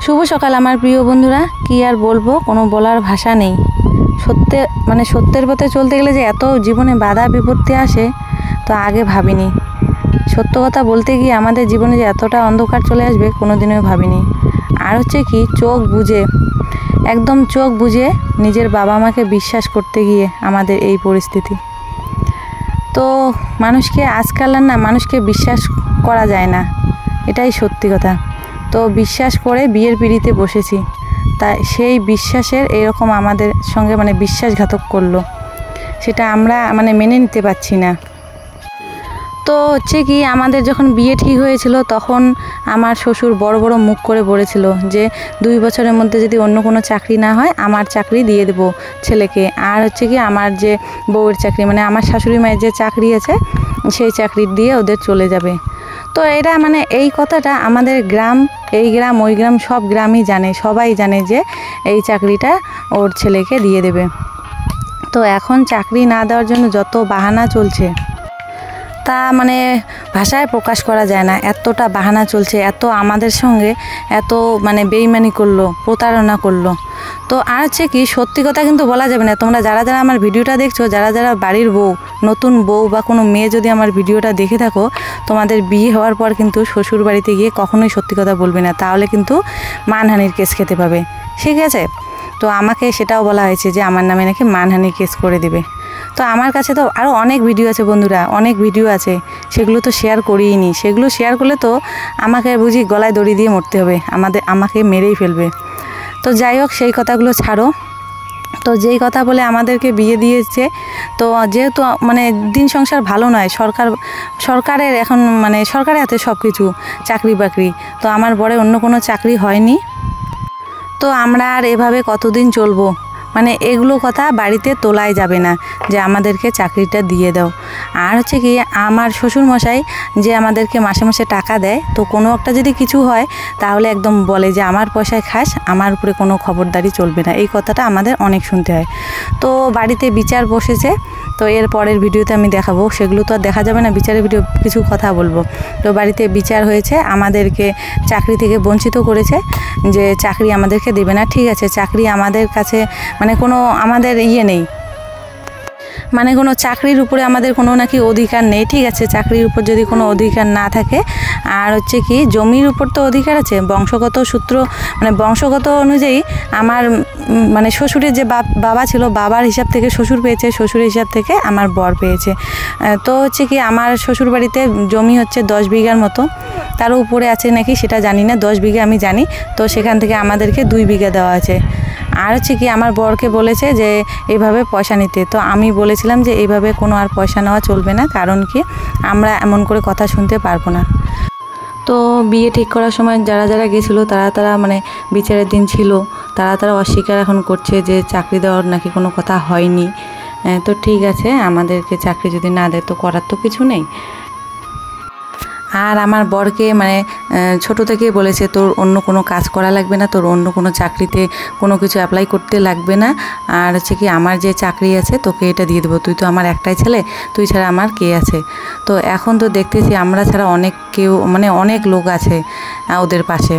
শুভ সকাল আমার প্রিয় বন্ধুরা। কি আর বলবো, কোনো বলার ভাষা নেই। সত্যের পথে চলতে গেলে যে এত জীবনে বাধা বিপত্তি আসে তো আগে ভাবিনি। সত্য কথা বলতে গিয়ে আমাদের জীবনে যে এতটা অন্ধকার চলে আসবে কোনোদিনও ভাবিনি। আর হচ্ছে কি, চোখ বুজে নিজের বাবা মাকে বিশ্বাস করতে গিয়ে আমাদের এই পরিস্থিতি। তো মানুষকে বিশ্বাস করা যায় না, এটাই সত্যি কথা। তো বিশ্বাস করে বিয়ের পিঁড়িতে বসেছি, তাই সেই বিশ্বাসের এরকম আমাদের সঙ্গে বিশ্বাসঘাতক করলো, সেটা আমরা মেনে নিতে পারছি না। তো হচ্ছে কি, আমাদের যখন বিয়ে ঠিক হয়েছিল তখন আমার শ্বশুর বড় বড় মুখ করে বলেছিল যে 2 বছরের মধ্যে যদি অন্য কোনো চাকরি না হয় আমার চাকরি দিয়ে দেবো ছেলেকে। আর হচ্ছে কি, আমার যে বউয়ের চাকরি আমার শাশুড়ি মায়ের যে চাকরি আছে সেই চাকরি দিয়ে ওদের চলে যাবে। তো এরা এই কথাটা আমাদের এই গ্রাম ওই গ্রাম সব গ্রামই জানে, সবাই জানে যে এই চাকরিটা ওর ছেলেকে দিয়ে দেবে। তো এখন চাকরি না দেওয়ার জন্য যত বাহানা চলছে তা ভাষায় প্রকাশ করা যায় না। এতটা বাহানা চলছে, এত আমাদের সঙ্গে এত বেইমানি করলো, প্রতারণা করলো। তো আর হচ্ছে কি, সত্যি কথা কিন্তু বলা যাবে না। তোমরা যারা আমার ভিডিওটা দেখছো, যারা বাড়ির বউ, নতুন বউ বা কোনো মেয়ে যদি আমার ভিডিওটা দেখে থাকো, তোমাদের বিয়ে হওয়ার পর কিন্তু শ্বশুর বাড়িতে গিয়ে কখনোই সত্যি কথা বলবে না, তাহলে কিন্তু মানহানির কেস খেতে পাবে, ঠিক আছে? তো আমাকে সেটাও বলা হয়েছে যে আমার নামে নাকি মানহানির কেস করে দেবে। তো আমার কাছে তো আরও অনেক ভিডিও আছে বন্ধুরা, অনেক ভিডিও আছে, সেগুলো তো শেয়ার করিনি। সেগুলো শেয়ার করলে তো আমাকে বুঝি গলায় দড়ি দিয়ে মরতে হবে, আমাকে মেরেই ফেলবে। তো যাই হোক, সেই কথাগুলো ছাড়ো। তো যেই কথা বলে আমাদেরকে বিয়ে দিয়েছে, তো যেহেতু দিন সংসার ভালো নয়, সরকারের এখন সরকারের হাতে সব কিছু, চাকরি বাকরি। তো আমার বরের অন্য কোনো চাকরি হয়নি। তো আমরা আর এভাবে কতদিন চলবো? এগুলো কথা বাড়িতে তোলাই যাবে না যে আমাদেরকে চাকরিটা দিয়ে দাও। আর হচ্ছে কি, আমার শ্বশুরমশাই যে আমাদেরকে মাসে মাসে টাকা দেয়, তো কোনো একটা যদি কিছু হয় তাহলে একদম বলে যে আমার পয়সায় খাস, আমার উপরে কোনো খবরদারি চলবে না। এই কথাটা আমাদের অনেক শুনতে হয়। তো বাড়িতে বিচার বসেছে, তো এর পরের ভিডিওতে আমি দেখাবো, সেগুলো তো আর দেখা যাবে না, বিচারের ভিডিও কিছু কথা বলবো। তো বাড়িতে বিচার হয়েছে, আমাদেরকে চাকরি থেকে বঞ্চিত করেছে, যে চাকরি আমাদেরকে দেবে না। ঠিক আছে, চাকরি আমাদের কাছে কোনো আমাদের নেই, কোনো চাকরির উপরে আমাদের কোনো নাকি অধিকার নেই। ঠিক আছে, চাকরির উপর যদি কোনো অধিকার না থাকে, আর হচ্ছে কি, জমির উপর তো অধিকার আছে। বংশগত সূত্র বংশগত অনুযায়ী আমার শ্বশুরের যে বাবা ছিল, বাবার হিসাব থেকে শ্বশুর পেয়েছে, শ্বশুরের হিসাব থেকে আমার বর পেয়েছে। তো হচ্ছে কি, আমার শ্বশুর বাড়িতে জমি হচ্ছে 10 বিঘার মতো, তারও উপরে আছে নাকি সেটা জানি না, 10 বিঘা আমি জানি। তো সেখান থেকে আমাদেরকে 2 বিঘা দেওয়া আছে। আর হচ্ছে কি, আমার বরকে বলেছে যে এইভাবে পয়সা নিতে। তো আমি বলেছিলাম যে এইভাবে কোনো আর পয়সা নেওয়া চলবে না, কারণ কি, আমরা এমন করে কথা শুনতে পারবো না। তো বিয়ে ঠিক করার সময় যারা গেছিলো তারা বিচারের দিন ছিল, তারা অস্বীকার এখন করছে যে চাকরি দেওয়ার নাকি কোনো কথা হয়নি। তো ঠিক আছে, আমাদেরকে চাকরি যদি না দেয় তো করার তো কিছু নেই। আর আমার বরকে ছোট থেকেই বলেছে তোর অন্য কোনো কাজ করা লাগবে না, তোর অন্য কোনো চাকরিতে কোনো কিছু অ্যাপ্লাই করতে লাগবে না। আর হচ্ছে কি, আমার যে চাকরি আছে তোকে এটা দিয়ে দেবো, তুই তো আমার একটাই ছেলে, তুই ছাড়া আমার কে আছে? তো এখন তো দেখতেছি আমরা ছাড়া অনেক লোক আছে ওদের পাশে।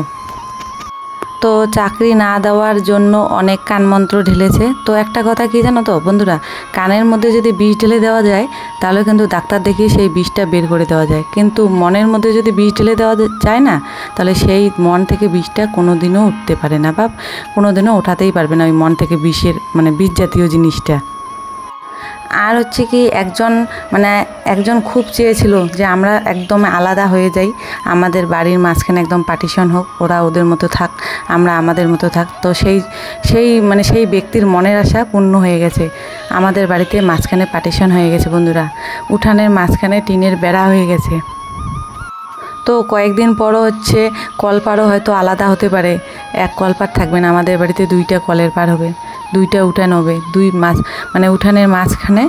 তো চাকরি না দেওয়ার জন্য অনেক কানমন্ত্র ঢেলেছে। তো একটা কথা কি জানো তো বন্ধুরা, কানের মধ্যে যদি বিষ ঢেলে দেওয়া যায় তাহলে কিন্তু ডাক্তার দেখিয়ে সেই বিষটা বের করে দেওয়া যায়, কিন্তু মনের মধ্যে যদি বিষ ঢেলে দেওয়া যায় না, তাহলে সেই মন থেকে বিষটা কোনোদিনও উঠতে পারে না, বা কোনোদিনও ওঠাতেই পারবে না ওই মন থেকে বিষের বিষ জাতীয় জিনিসটা। আর হচ্ছে কি, একজন খুব চেয়েছিল যে আমরা একদম আলাদা হয়ে যাই, আমাদের বাড়ির মাঝখানে একদম পার্টিশন হোক, ওরা ওদের মতো থাক, আমরা আমাদের মতো থাক। তো সেই ব্যক্তির মনের আশা পূর্ণ হয়ে গেছে, আমাদের বাড়িতে মাঝখানে পার্টিশন হয়ে গেছে বন্ধুরা, উঠানের মাঝখানে টিনের বেড়া হয়ে গেছে। তো কয়েকদিন পরও হচ্ছে কলপারও হয়তো আলাদা হতে পারে, এক কলপার থাকবে না, আমাদের বাড়িতে 2টা কলের পার হবে, 2টা উঠান হবে, উঠানের মাঝখানে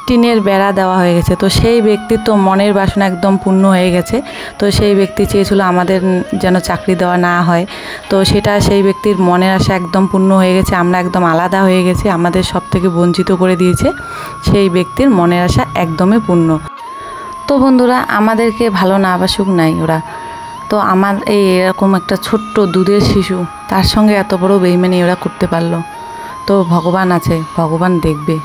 টিনের বেড়া দেওয়া হয়ে গেছে। তো সেই ব্যক্তির তো মনের বাসনা একদম পূর্ণ হয়ে গেছে। তো সেই ব্যক্তি চেয়েছিল আমাদের যেন চাকরি দেওয়া না হয়, তো সেটা সেই ব্যক্তির মনের আশা একদম পূর্ণ হয়ে গেছে, আমরা একদম আলাদা হয়ে গেছি, আমাদের সব থেকে বঞ্চিত করে দিয়েছে, সেই ব্যক্তির মনের আশা একদমই পূর্ণ। তো বন্ধুরা, আমাদেরকে ভালো না বাসুক নাই ওরা, তো আমার এই এরকম একটা ছোট্ট দুধের শিশু, তার সঙ্গে এত বড় বেইমানি ওরা করতে পারলো। তো ভগবান আছে, ভগবান দেখবে।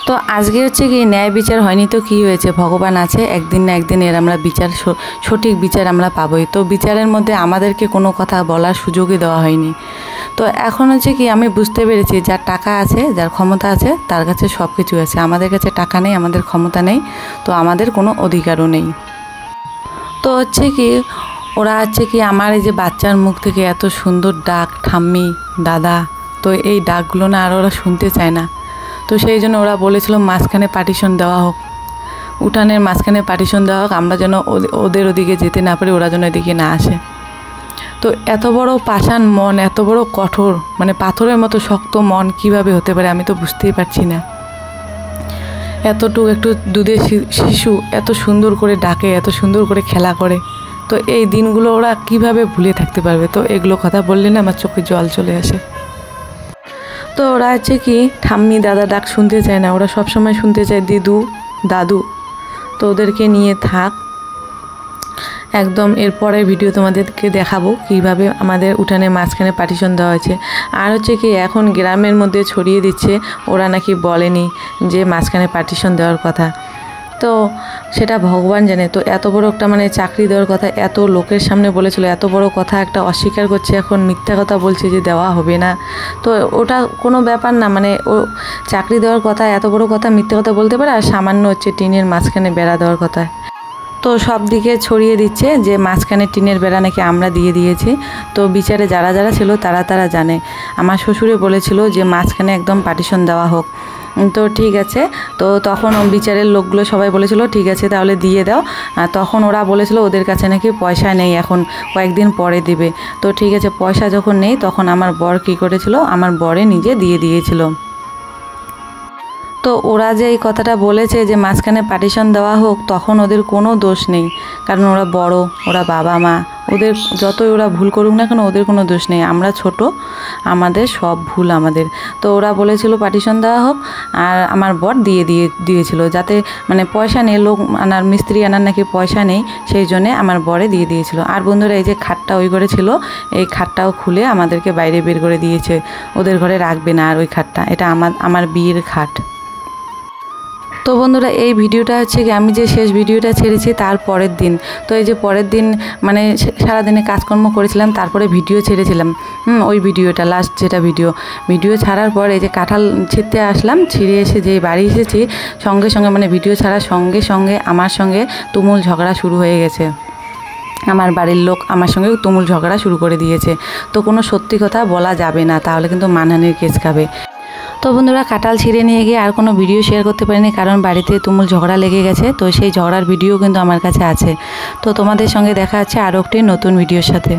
তো আজকে হচ্ছে কি ন্যায় বিচার হয়নি তো কি হয়েছে, ভগবান আছে, একদিন না একদিন এর আমরা বিচার, সঠিক বিচার আমরা পাবোই। তো বিচারের মধ্যে আমাদেরকে কোনো কথা বলার সুযোগই দেওয়া হয়নি। তো এখন হচ্ছে কি আমি বুঝতে পেরেছি, যার টাকা আছে, যার ক্ষমতা আছে, তার কাছে সব কিছু আছে। আমাদের কাছে টাকা নেই, আমাদের ক্ষমতা নেই, তো আমাদের কোনো অধিকারও নেই। তো হচ্ছে কি ওরা হচ্ছে কি আমার এই যে বাচ্চার মুখ থেকে এত সুন্দর ডাক, ঠাম্মি, দাদা, তো এই ডাকগুলো না আর ওরা শুনতে চায় না। তো সেই জন্য ওরা বলেছিল মাঝখানে পার্টিশন দেওয়া হোক, উঠানের মাঝখানে পার্টিশন দেওয়া হোক, আমরা যেন ওদের ওদিকে যেতে না পারি, ওরা যেন এদিকে না আসে। তো এত বড় পাষাণ মন, এত বড় কঠোর, মানে পাথরের মতো শক্ত মন কিভাবে হতে পারে আমি তো বুঝতেই পারছি না। এতটুকু একটু দুধের শিশু এত সুন্দর করে ডাকে, এত সুন্দর করে খেলা করে, তো এই দিনগুলো ওরা কিভাবে ভুলে থাকতে পারবে? তো এগুলো কথা বললে না আমার চোখে জল চলে আসে। তো ওরা হচ্ছে কি ঠাম্মি, দাদা ডাক শুনতে চায় না, ওরা সবসময় শুনতে চায় দিদু, দাদু। তো ওদেরকে নিয়ে থাক একদম। এরপরে ভিডিও তোমাদেরকে দেখাবো কিভাবে আমাদের উঠানের মাঝখানে পার্টিশন দেওয়া হয়েছে। আর হচ্ছে কি এখন গ্রামের মধ্যে ছড়িয়ে দিচ্ছে ওরা নাকি বলেনি যে মাঝখানে পার্টিশন দেওয়ার কথা, তো সেটা ভগবান জানে। তো এত বড় একটা মানে চাকরি দেওয়ার কথা এত লোকের সামনে বলেছিল, এত বড় কথা একটা অস্বীকার করছে, এখন মিথ্যা কথা বলছে যে দেওয়া হবে না। তো ওটা কোনো ব্যাপার না, মানে ও চাকরি দেওয়ার কথা, এত বড় কথা মিথ্যা কথা বলতে পারে, আর সামান্য হচ্ছে টিনের মাঝখানে বেড়া দেওয়ার কথা। তো সব দিকে ছড়িয়ে দিচ্ছে যে মাঝখানে টিনের বেড়া নাকি আমরা দিয়ে দিয়েছি। তো বিচারে যারা যারা ছিল তারা জানে। আমার শ্বশুরে বলেছিল যে মাঝখানে একদম পার্টিশন দেওয়া হোক। তো ঠিক আছে, তো তখন বিচারের লোকগুলো সবাই বলেছিল ঠিক আছে তাহলে দিয়ে দাও। তখন ওরা বলেছিল ওদের কাছে নাকি পয়সা নেই, এখন কয়েকদিন পরে দিবে। তো ঠিক আছে, পয়সা যখন নেই তখন আমার বর কী করেছিল, আমার বরে নিজে দিয়ে দিয়েছিল। তো ওরা যে এই কথাটা বলেছে যে মাঝখানে পার্টিশন দেওয়া হোক, তখন ওদের কোনো দোষ নেই, কারণ ওরা বড়, ওরা বাবা মা, ওদের যতই ওরা ভুল করুক না কেন ওদের কোনো দোষ নেই। আমরা ছোট, আমাদের সব ভুল আমাদের। তো ওরা বলেছিল পার্টিশন দেওয়া হোক, আর আমার বর দিয়েছিল, যাতে মানে পয়সা নেই, লোক আনার, মিস্ত্রি আনার নাকি পয়সা নেই, সেই জন্যে আমার বরে দিয়ে দিয়েছিল। আর বন্ধুরা এই যে খাটটা ওই ঘরে ছিল, এই খাটটাও খুলে আমাদেরকে বাইরে বের করে দিয়েছে, ওদের ঘরে রাখবে না আর ওই খাটটা, এটা আমার বিয়ের খাট। তো বন্ধুরা এই ভিডিওটা হচ্ছে কি আমি যে শেষ ভিডিওটা ছেড়েছি তার পরের দিন। তো এই যে পরের দিন মানে সারাদিনে কাজকর্ম করেছিলাম, তারপরে ভিডিও ছেড়েছিলাম, ওই ভিডিওটা লাস্ট যেটা ভিডিও ছাড়ার পর এই যে কাঁঠাল ছিঁড়তে আসলাম, ছিঁড়ে এসে যে বাড়ি এসেছি সঙ্গে সঙ্গে মানে ভিডিও ছাড়ার সঙ্গে সঙ্গে আমার সঙ্গে তুমুল ঝগড়া শুরু হয়ে গেছে। আমার বাড়ির লোক আমার সঙ্গে তুমুল ঝগড়া শুরু করে দিয়েছে। তো কোনো সত্যি কথা বলা যাবে না, তাহলে কিন্তু মানহানির কেস খাবে। তো বন্ধুরা কাঁঠাল ছিঁড়ে নিয়ে গিয়ে আর কোনো ভিডিও শেয়ার করতে পারিনি, কারণ বাড়িতে তুমুল ঝগড়া লেগে গেছে। তো সেই ঝগড়ার ভিডিও কিন্তু আমার কাছে আছে। তো তোমাদের সঙ্গে দেখা হচ্ছে আরও একটি নতুন ভিডিওর সাথে।